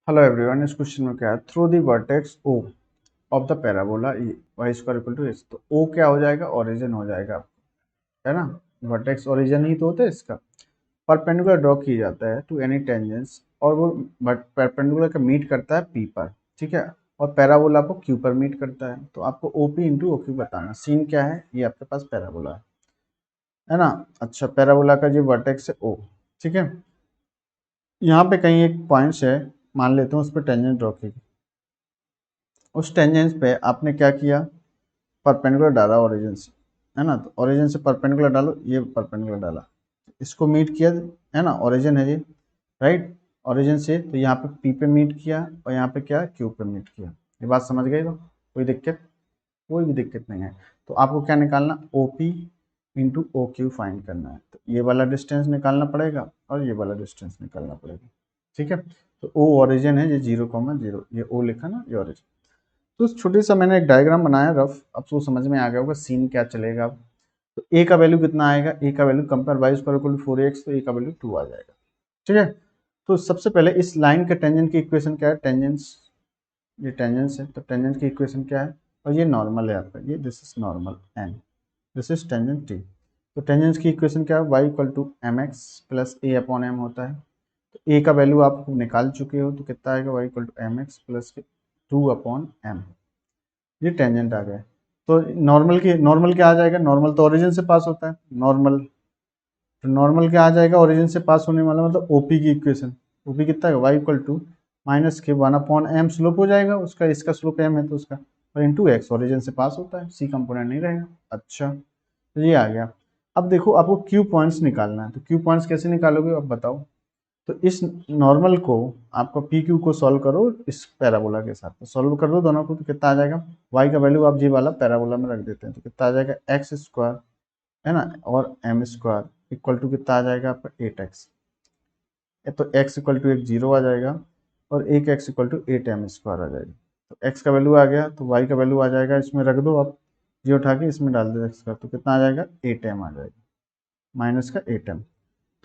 Hello everyone, इस question में क्या है, through the vertex O of the parabola y square equal to S. तो ओ क्या हो जाएगा, ओरिजिन हो जाएगा, है ना। वर्टेक्स ओरिजिन ही तो होता है इसका। परपेंडिकुलर ड्रॉ किया जाता है टू एनी टेंजेंस, और वो परपेंडिकुलर का मीट करता है पी पर, ठीक है। और पैराबोला को क्यू पर मीट करता है। तो आपको O P into O Q बताना। सीन क्या है, ये आपके पास पैराबोला है ना। अच्छा, पैराबोला का जो वर्टेक्स है ओ, ठीक है। यहाँ पे कहीं एक पॉइंट्स है, मान लेते हैं उस पर टेंजेंट ड्रॉ की। उस टेंजेंस पे आपने क्या किया, परपेंडिकुलर डाला ओरिजिन से, है ना। तो ओरिजिन से परपेंडिकुलर डालो, ये परपेंडिकुलर डाला, इसको मीट किया, है ना। ओरिजिन है ये, राइट। ओरिजिन से तो यहाँ पे पी पे मीट किया, और यहाँ पे क्या, क्यू पे मीट किया। ये बात समझ गए तो कोई दिक्कत, कोई भी दिक्कत नहीं है। तो आपको क्या निकालना, O P into O Q find करना है। तो ये वाला डिस्टेंस निकालना पड़ेगा और ये वाला डिस्टेंस निकालना पड़ेगा, ठीक है। तो ओ ओरिजिन है, ये 0,0, ये ओ लिखा ना, ये ओरिजिन। तो छोटी सा मैंने एक डायग्राम बनाया रफ, अब तो समझ में आ गया होगा सीन क्या चलेगा अब। तो ए का वैल्यू कितना आएगा, ए का value compare y square equal to 4x, तो ए का वैल्यू 2 आ जाएगा, ठीक है। तो सबसे पहले इस लाइन के टेंजेंट की इक्वेशन क्या है, टेंजेंट्स, ये टेंजेंट्स है, तो टेंजेंट की इक्वेशन क्या है, और ये नॉर्मल है आपका, ये this is normal N, this is tangent T. तो टेंजेंट्स की इक्वेशन क्या है, y equal to m x plus a upon m होता है। तो ए का वैल्यू आप निकाल चुके हो, तो कितना आएगा, y equal to m x plus 2 upon m, ये टेंजेंट आ गया। तो नॉर्मल क्या आ जाएगा, नॉर्मल तो ओरिजिन से पास होता है, नॉर्मल। तो नॉर्मल क्या आ जाएगा, ओरिजिन से पास होने वाला मतलब ओपी की इक्वेशन। ओपी कितना है, वाई इक्वल टू माइनस के 1 अपॉन एम स्लोप हो जाएगा उसका, इसका स्लोप एम है तो उसका, और इंटू एक्स, ओरिजिन से पास होता है, सी कंपोनेंट नहीं रहेगा। अच्छा, तो ये आ गया। अब देखो, आपको क्यू पॉइंट्स निकालना है। तो क्यू पॉइंट्स कैसे निकालोगे अब बताओ। तो इस नॉर्मल को, आपको पी क्यू को सॉल्व करो इस पैराबोला के साथ, तो सॉल्व कर दो दोनों को, तो कितना आ जाएगा, वाई का वैल्यू आप जी वाला पैराबोला में रख देते हैं, तो कितना आ जाएगा, एक्स स्क्वायर, है ना, और एम स्क्वायर इक्वल टू कितना आ जाएगा आपका 8x। तो x इक्वल टू एक जीरो आ जाएगा, और एक x equal to 8m square आ जाएगा। तो x का वैल्यू आ गया, तो y का वैल्यू आ जाएगा, इसमें रख दो आप, जी उठा के इसमें डाल दो x का, तो कितना आ जाएगा, 8m आ जाएगा, माइनस का 8m।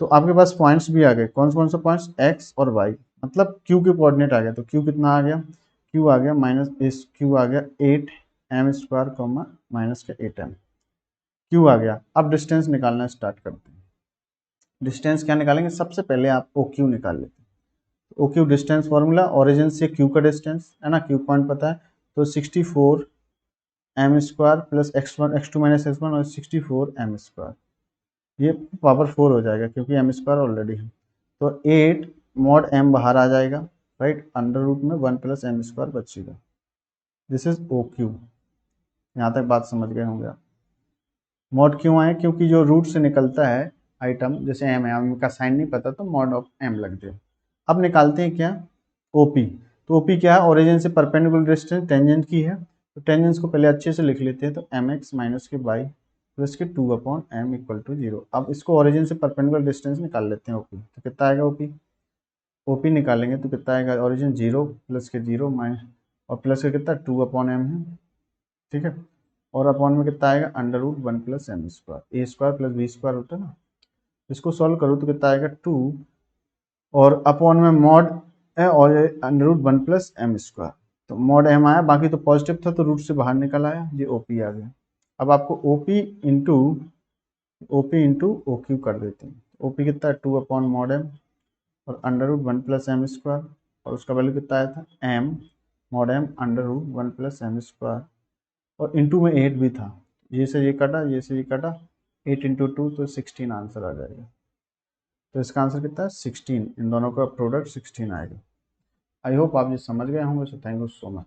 तो आपके पास पॉइंट्स भी आ गए, कौन सा पॉइंट्स, x और y, मतलब q के कोऑर्डिनेट आ गया। तो q कितना आ गया, q आ गया माइनस, इस q आ गया 8m स्क्वायर कॉमा माइनस का 8m, q आ गया। अब डिस्टेंस निकालना स्टार्ट करते हैं। डिस्टेंस क्या निकालेंगे, सबसे पहले आप ओ क्यू निकाल लेते हैं। O Q distance formula, origin से क्यू का डिस्टेंस, है ना, क्यू पॉइंट पता है। तो 64m square plus x2 minus x1, और 64m स्क्वायर, ये पावर 4 हो जाएगा क्योंकि एम स्क्वायर ऑलरेडी है। तो 8 मॉड एम बाहर आ जाएगा, राइट, अंडर रूट में 1 प्लस एम स्क्वायर बचेगा। This is O Q. यहाँ तक बात समझ गए होंगे आप। मॉड क्यों आए, क्योंकि जो रूट से निकलता है आइटम, जैसे एम है, एम का साइन नहीं पता तो मॉड ऑफ एम लग जाए। अब निकालते हैं क्या, ओपी। तो ओपी क्या है, ओरिजिन से परपेंडिकुलर डिस्टेंस टेंजेंट की है। तो टेंजेंस को पहले अच्छे से लिख लेते हैं। तो एम एक्स माइनस के बाई प्लस के 2 अपॉन एम इक्वल टू 0। अब इसको ओरिजिन से परपेंडिकुलर डिस्टेंस निकाल लेते हैं ओपी। तो कितना आएगा ओपी, ओपी निकालेंगे तो कितना आएगा, ओरिजिन 0 प्लस के 0 माइनस, और प्लस का कितना 2 अपॉन एम है, ठीक है। और अपॉन में कितना आएगा, under root 1 plus M square, A square plus B square होता है ना। इसको सॉल्व करो तो कितना आएगा 2, और अपॉन में मॉड है, और under root 1 plus M square. तो मॉड एम आया, बाकी तो पॉजिटिव था तो रूट से बाहर निकल आया, ये ओपी आ गया। अब आपको ओपी इंटू ओ क्यू कर देते हैं। ओपी कितना है, 2 अपॉन मॉड एम, और under root 1 plus M square, और उसका वैल्यू कितना आया था, m mod m under root 1 plus M square, और इंटू में 8 भी था, ये से ये कटा, ये से ये कटा, 8 इंटू 2 तो 16 आंसर आ जाएगा। तो इसका आंसर कितना है, 16, इन दोनों का प्रोडक्ट 16 आएगा। आई होप आप ये समझ गए होंगे। So thank you so much.